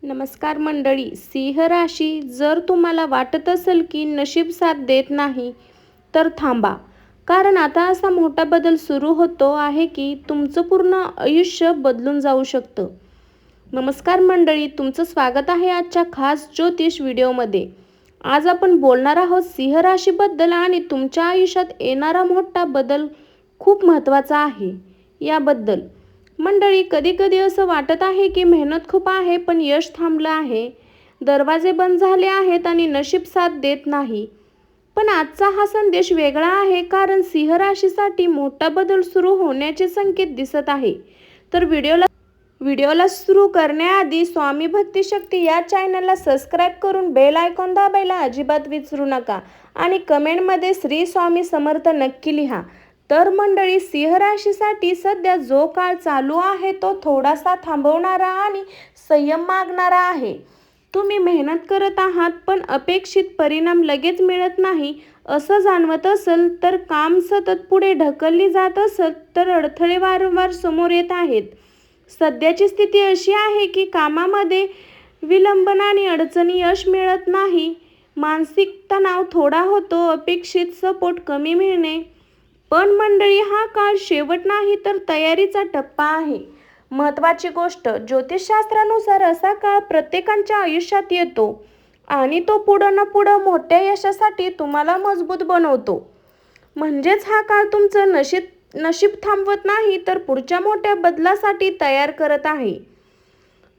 नमस्कार मंडळी. सिंह राशी, जर तुम्हाला वाटत असेल की नशीब साथ देत नाही तर थांबा, कारण आता असा मोठा बदल सुरू होतो आहे की तुमचं पूर्ण आयुष्य बदलून जाऊ शकतं. नमस्कार मंडळी, तुमचं स्वागत आहे आजच्या खास ज्योतिष व्हिडिओमध्ये. आज आपण बोलणार आहोत सिंह राशीबद्दल आणि तुमच्या आयुष्यात येणारा मोठा बदल खूप महत्त्वाचा आहे याबद्दल. मंडळी, कधी कधी असं वाटत आहे की मेहनत खूप आहे पण यश थांबलं आहे, दरवाजे बंद झाले आहेत आणि नशीब साथ देत नाही. पण आजचा हा संदेश वेगळा आहे, कारण सिंह राशीसाठी मोठा बदल सुरू होण्याचे संकेत दिसत आहे. तर व्हिडिओला सुरू करण्याआधी स्वामी भक्ती शक्ती या चॅनलला सबस्क्राईब करून बेल आयकॉन दाबायला अजिबात विसरू नका आणि कमेंटमध्ये श्री स्वामी समर्थ नक्की लिहा. तर मंडळी, सिंह राशीसाठी सध्या जो काळ चालू आहे तो थोडासा थांबवणारा आणि संयम मागणारा आहे. तुम्ही मेहनत करत आहात पण अपेक्षित परिणाम लगेच मिळत नाही असं जाणवत असेल, तर काम सतत पुढे ढकलली जात असेल, तर अडथळे वारंवार समोर येत आहेत. सध्याची स्थिती अशी आहे की कामामध्ये विलंबन आणि अडचणी यश मिळत नाही, मानसिक तणाव थोडा होतो, अपेक्षित सपोर्ट कमी मिळणे. पण मंडळी, हा काळ शेवट नाही तर तयारीचा टप्पा आहे. महत्त्वाची गोष्ट, ज्योतिषशास्त्रानुसार असा काळ प्रत्येकाच्या आयुष्यात येतो आणि तो पुढं न पुढं मोठ्या यशासाठी तुम्हाला मजबूत बनवतो. म्हणजेच हा काळ तुमचं नशीब थांबवत नाही तर पुढच्या मोठ्या बदलासाठी तयार करत आहे.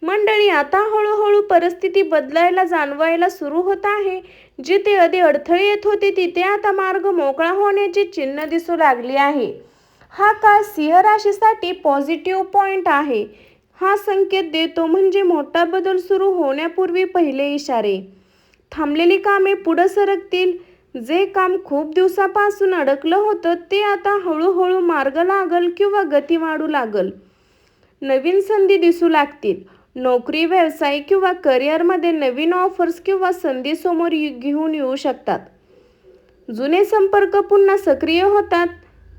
मंडळी, आता हळूहळू परिस्थिती बदलायला जाणवायला सुरू होत आहे. जिथे आधी अडथळे येत होते तिथे आता मार्ग मोकळा होण्याची चिन्ह दिसू लागली आहे. हा काळ सिंह राशीसाठी पॉझिटिव्ह पॉइंट आहे. हा संकेत देतो म्हणजे मोठा बदल सुरू होण्यापूर्वी पहिले इशारे. थांबलेली कामे पुढे सरकतील. जे काम खूप दिवसापासून अडकलं होतं ते आता हळूहळू मार्ग लागल किंवा गती वाढू लागल. नवीन संधी दिसू लागतील. नोकरी, व्यवसाय किंवा करिअरमध्ये नवीन ऑफर्स किंवा संधी समोर घेऊन येऊ शकतात. जुने संपर्क पुन्हा सक्रिय होतात.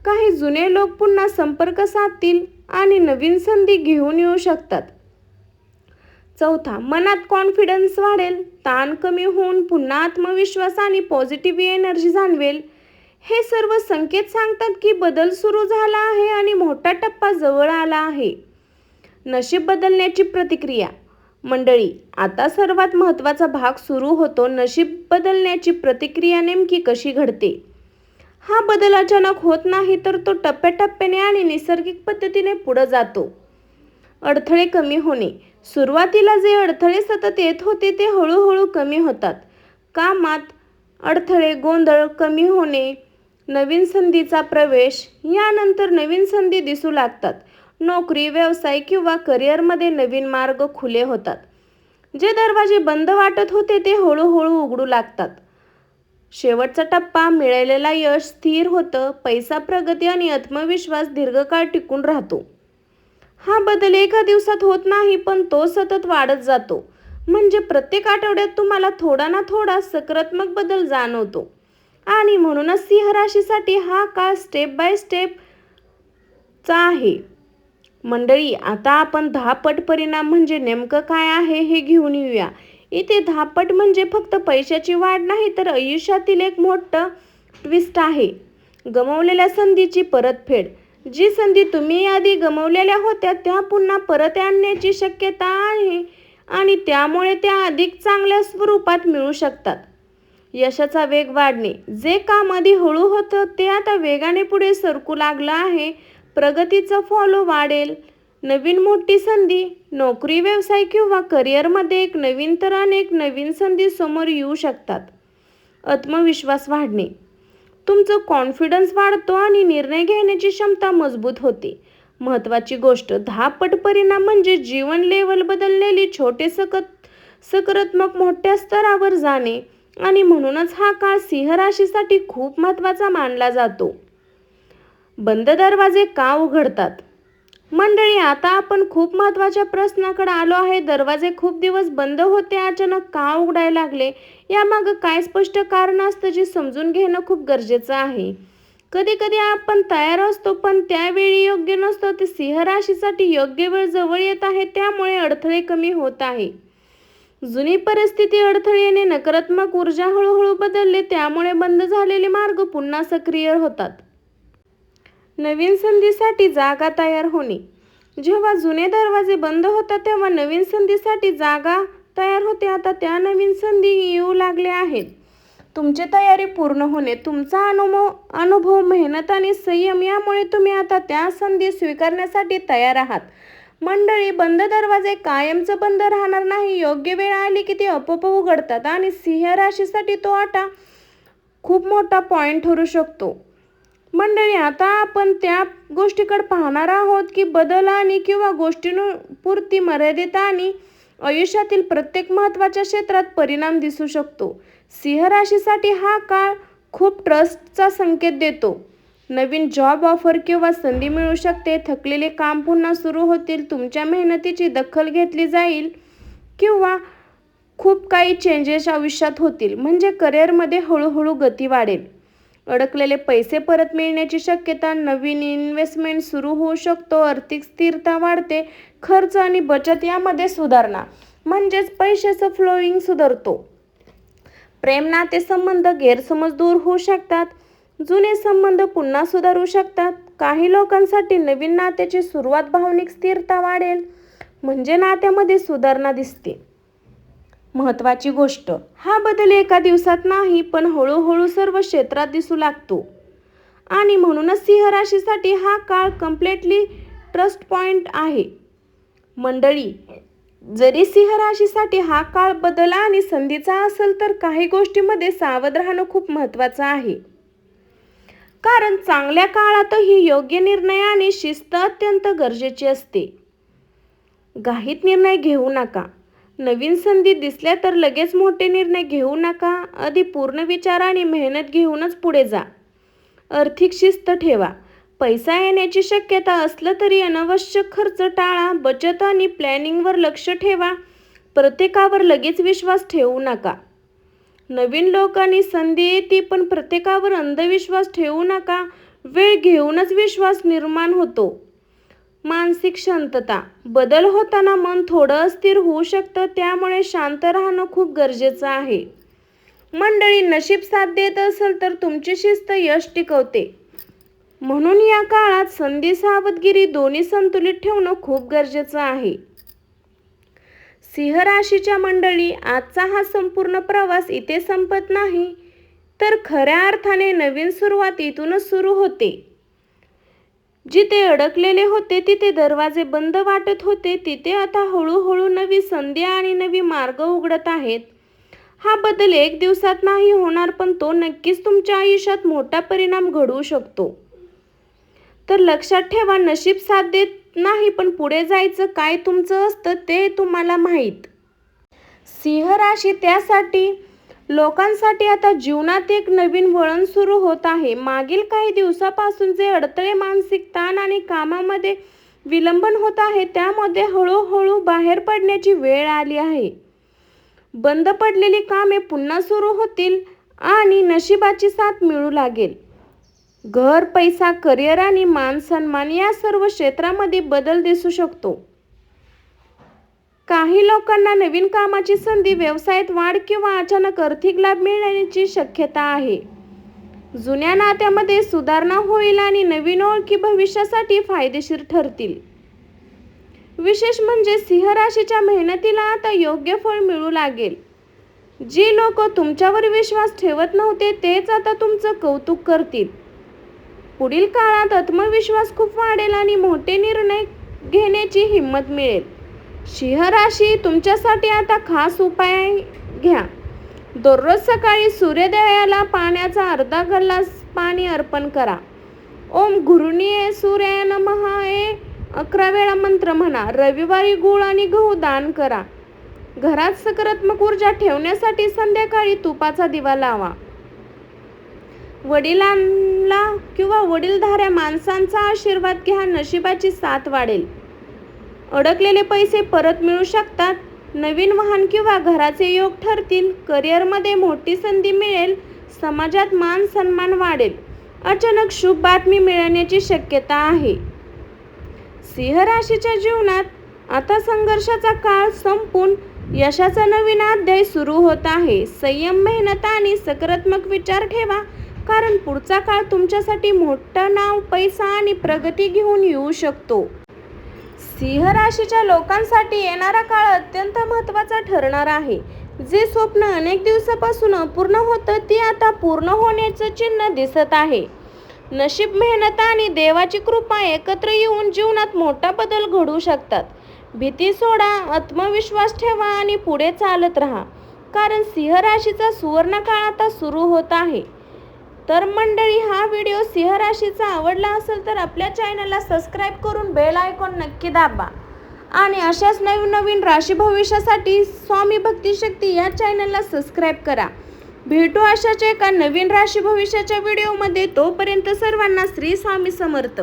काही जुने लोक पुन्हा संपर्क साधतील आणि नवीन संधी घेऊन येऊ शकतात. चौथा, मनात कॉन्फिडन्स वाढेल. ताण कमी होऊन पुन्हा आत्मविश्वास आणि पॉझिटिव्ह एनर्जी जाणवेल. हे सर्व संकेत सांगतात की बदल सुरू झाला आहे आणि मोठा टप्पा जवळ आला आहे. नशीब बदलण्याची प्रतिक्रिया. मंडळी, आता सर्वात महत्त्वाचा भाग सुरू होतो. नशीब बदलण्याची प्रतिक्रिया नेमकी कशी घडते? हा बदल अचानक होत नाही तर तो टप्प्याटप्प्याने आणि नैसर्गिक पद्धतीने पुढे जातो. अडथळे कमी होणे. सुरुवातीला जे अडथळे सतत येत होते ते हळूहळू कमी होतात. कामात अडथळे, गोंधळ कमी होणे, नवीन संधीचा प्रवेश. यानंतर नवीन संधी दिसू लागतात. नोकरी, व्यवसाय किंवा करिअरमध्ये नवीन मार्ग खुले होतात. जे दरवाजे बंद वाटत होते ते हळूहळू उघडू लागतात. शेवटचा टप्पा, मिळालेला यश स्थिर होतं. पैसा, प्रगती आणि आत्मविश्वास दीर्घकाळ टिकून राहतो. हा बदल एका दिवसात होत नाही पण तो सतत वाढत जातो. म्हणजे प्रत्येक आठवड्यात तुम्हाला थोडा ना थोडा सकारात्मक बदल जाणवतो. आणि म्हणूनच सिंह राशीसाठी हा काळ स्टेप बाय स्टेप चा आहे. मंडळी, आता आपण 10 पट परिणाम म्हणजे नेमकं काय आहे हे घेऊन येऊया. इथे 10 पट म्हणजे फक्त पैशाची वाढ नाही तर आयुष्यातील एक मोठं ट्विस्ट आहे. गमावलेल्या संधीची परतफेड. जी संधी तुम्ही आधी गमावलेल्या होत्या त्या पुन्हा परत आणण्याची शक्यता आहे आणि त्यामुळे त्या अधिक चांगल्या स्वरूपात मिळू शकतात. यशाचा वेग वाढणे. जे काम आधी हळू होतं ते आता वेगाने पुढे सरकू लागलं आहे. प्रगतीचा फॉलो वाढेल. नवीन मोठी संधी. नोकरी, व्यवसाय किंवा करिअरमध्ये एक नवीन तर अनेक नवीन संधी समोर येऊ शकतात. आत्मविश्वास वाढणे. तुमचं कॉन्फिडन्स वाढतो आणि निर्णय घेण्याची क्षमता मजबूत होते. महत्त्वाची गोष्ट, 10 पट परिणाम म्हणजे जीवन लेवल बदललेली छोटे सकारात्मक मोठ्या स्तरावर जाणे आणि म्हणूनच हा काळ सिंह राशीसाठी खूप महत्त्वाचा मानला जातो. बंद दरवाजे का उघडतात? मंडळी, आता आपण खूप महत्त्वाच्या प्रश्नाकडे आलो आहे. दरवाजे खूप दिवस बंद होते, अचानक का उघडायला लागले? यामागं काय स्पष्ट कारण असतं जे समजून घेणं खूप गरजेचं आहे. कधी कधी आपण तयार असतो पण त्यावेळी योग्य नसतो. ते सिंह राशीसाठी योग्य वेळ जवळ येत आहे, त्यामुळे अडथळे कमी होत आहे. जुनी परिस्थिती, अडथळे, नकारात्मक ऊर्जा हळूहळू बदलले, त्यामुळे बंद झालेले मार्ग पुन्हा सक्रिय होतात. नवीन संधीसाठी जागा तयार होणे. जेव्हा जुने दरवाजे बंद होतात तेव्हा नवीन संधीसाठी जागा तयार होते. आता त्या नवीन संधी येऊ लागल्या आहेत. तुमची तयारी पूर्ण होणे, तुमचा अनुभव, मेहनत आणि संयम यामुळे तुम्ही आता त्या संधी स्वीकारण्यासाठी तयार आहात. मंडळी, बंद दरवाजे कायमचं बंद राहणार नाही. योग्य वेळ आली की ते आपोआप उघडतात आणि सिंह राशीसाठी तो आता खूप मोठा पॉईंट ठरू शकतो. मंडळी, आता आपण त्या गोष्टीकडे पाहणार आहोत की बदल आणि किंवा गोष्टींपुरती मर्यादित आणि आयुष्यातील प्रत्येक महत्त्वाच्या क्षेत्रात परिणाम दिसू शकतो. सिंह राशीसाठी हा काळ खूप ट्रस्टचा संकेत देतो. नवीन जॉब ऑफर किंवा संधी मिळू शकते. थकलेले काम पुन्हा सुरू होतील. तुमच्या मेहनतीची दखल घेतली जाईल किंवा खूप काही चेंजेस आयुष्यात होतील. म्हणजे करिअरमध्ये हळूहळू गती वाढेल. अडकलेले पैसे परत मिळण्याची शक्यता, नवीन इन्व्हेस्टमेंट सुरू होऊ शकतो. आर्थिक स्थिरता वाढते. खर्च आणि बचत यामध्ये सुधारणा, म्हणजेच पैशाचं फ्लोईंग सुधारतो. प्रेम नाते संबंध, गैरसमज दूर होऊ शकतात. जुने संबंध पुन्हा सुधारू शकतात. काही लोकांसाठी नवीन नात्याची सुरुवात, भावनिक स्थिरता वाढेल, म्हणजे नात्यामध्ये सुधारणा दिसते. महत्त्वाची गोष्ट, हा बदल एका दिवसात नाही पण हळूहळू सर्व क्षेत्रात दिसू लागतो आणि म्हणूनच सिंह राशीसाठी हा काळ कम्प्लिटली ट्रस्ट पॉइंट आहे. मंडळी, जरी सिंह राशीसाठी हा काळ बदल आणि संधीचा असेल तर काही गोष्टींमध्ये सावध राहणं खूप महत्त्वाचं आहे. कारण चांगल्या काळातही योग्य निर्णय आणि शिस्त अत्यंत गरजेची असते. घाईत निर्णय घेऊ नका. नवीन संधी दिसल्या तर लगेच मोठे निर्णय घेऊ नका. आधी पूर्ण विचार आणि मेहनत घेऊनच पुढे जा. आर्थिक शिस्त ठेवा. पैसा येण्याची शक्यता असलं तरी अनावश्यक खर्च टाळा. बचत आणि प्लॅनिंगवर लक्ष ठेवा. प्रत्येकावर लगेच विश्वास ठेवू नका. नवीन लोक आणि संधी येते पण प्रत्येकावर अंधविश्वास ठेवू नका. वेळ घेऊनच विश्वास निर्माण होतो. मानसिक शांतता, बदल होताना मन थोडं अस्थिर होऊ शकतं, त्यामुळे शांत राहणं खूप गरजेचं आहे. मंडळी, नशीब साथ देत असेल तर तुमची शिस्त यश टिकवते. म्हणून या काळात संधी, सावधगिरी दोन्ही संतुलित ठेवणं खूप गरजेचं आहे. सिंह राशीच्या मंडळी, आजचा हा संपूर्ण प्रवास इथे संपत नाही, तर खऱ्या अर्थाने नवीन सुरुवात इथूनच सुरू होते. जिथे अडकलेले होते, तिथे दरवाजे बंद वाटत होते, तिथे आता हळूहळू नवी संधी आणि नवी मार्ग उघडत आहेत. हा बदल एक दिवसात नाही होणार पण तो नक्कीच तुमच्या आयुष्यात मोठा परिणाम घडवू शकतो. तर लक्षात ठेवा, नशीब साथ देत नाही पण पुढे जायचं काय तुमचं असतं ते तुम्हाला माहीत. सिंह राशी त्यासाठी लोकांसाठी आता जीवनात एक नवीन वळण सुरू होत आहे. मागील काही दिवसापासून जे अडथळे, मानसिक ताण आणि कामामध्ये विलंबन होत आहे त्यामध्ये हळूहळू बाहेर पडण्याची वेळ आली आहे. बंद पडलेली कामे पुन्हा सुरू होतील आणि नशिबाची साथ मिळू लागेल. घर, पैसा, करिअर आणि मान सन्मान या सर्व क्षेत्रामध्ये बदल दिसू शकतो. काही लोकांना नवीन कामाची संधी, व्यवसायात वाढ किंवा अचानक आर्थिक लाभ मिळण्याची शक्यता आहे. जुन्या नात्यामध्ये सुधारणा होईल आणि नवीन ओळखी भविष्यासाठी फायदेशीर ठरतील. विशेष म्हणजे सिंह राशीच्या मेहनतीला आता योग्य फळ मिळू लागेल. जी लोक तुमच्यावर विश्वास ठेवत नव्हते तेच आता तुमचं कौतुक करतील. पुढील काळात आत्मविश्वास खूप वाढेल आणि मोठे निर्णय घेण्याची हिंमत मिळेल. सिंह राशी, तुमच्यासाठी आता खास उपाय घ्या. दररोज सकाळी सूर्योदयाला पाण्याचा अर्धा ग्लास पाणी अर्पण करा. ओम घृणीये सूर्याय नमः हे 11 वेळा मंत्र म्हणा. रविवारी गूळ आणि गहू दान करा. घरात सकारात्मक ऊर्जा ठेवण्यासाठी संध्याकाळी तुपाचा दिवा लावा. वडिलांना किंवा वडीलधाऱ्या माणसांचा आशीर्वाद घ्या. नशिबाची साथ वाढेल. अडकलेले पैसे परत मिळू शकतात. नवीन वाहन किंवा घराचे योग ठरतील. करिअरमध्ये मोठी संधी मिळेल. समाजात मान सन्मान वाढेल. अचानक शुभ बातमी मिळण्याची शक्यता आहे. सिंह राशीच्या जीवनात आता संघर्षाचा काळ संपून यशाचा नवीन अध्याय सुरू होत आहे. संयम, मेहनत आणि सकारात्मक विचार ठेवा, कारण पुढचा काळ तुमच्यासाठी मोठं नाव, पैसा आणि प्रगती घेऊन येऊ शकतो. सिंह राशीच्या लोकांसाठी येणारा काळ अत्यंत महत्त्वाचा ठरणार आहे. जे स्वप्न अनेक दिवसापासून अपूर्ण होतं ते आता पूर्ण होण्याचं चिन्ह दिसत आहे. नशीब, मेहनत आणि देवाची कृपा एकत्र येऊन जीवनात मोठा बदल घडू शकतात. भीती सोडा, आत्मविश्वास ठेवा आणि पुढे चालत राहा, कारण सिंह राशीचा सुवर्ण काळ आता सुरू होत आहे. तर मंडळी, हा व्हिडिओ सिंह राशीचा आवडला असेल तर आपल्या चॅनलला सबस्क्राईब करून बेल आयकॉन नक्की दाबा आणि अशाच नवीन राशी भविष्यासाठी स्वामी भक्ती शक्ती या चॅनलला सबस्क्राईब करा. भेटू अशाच एका नवीन राशी भविष्याच्या व्हिडिओमध्ये. तोपर्यंत सर्वांना श्री स्वामी समर्थ.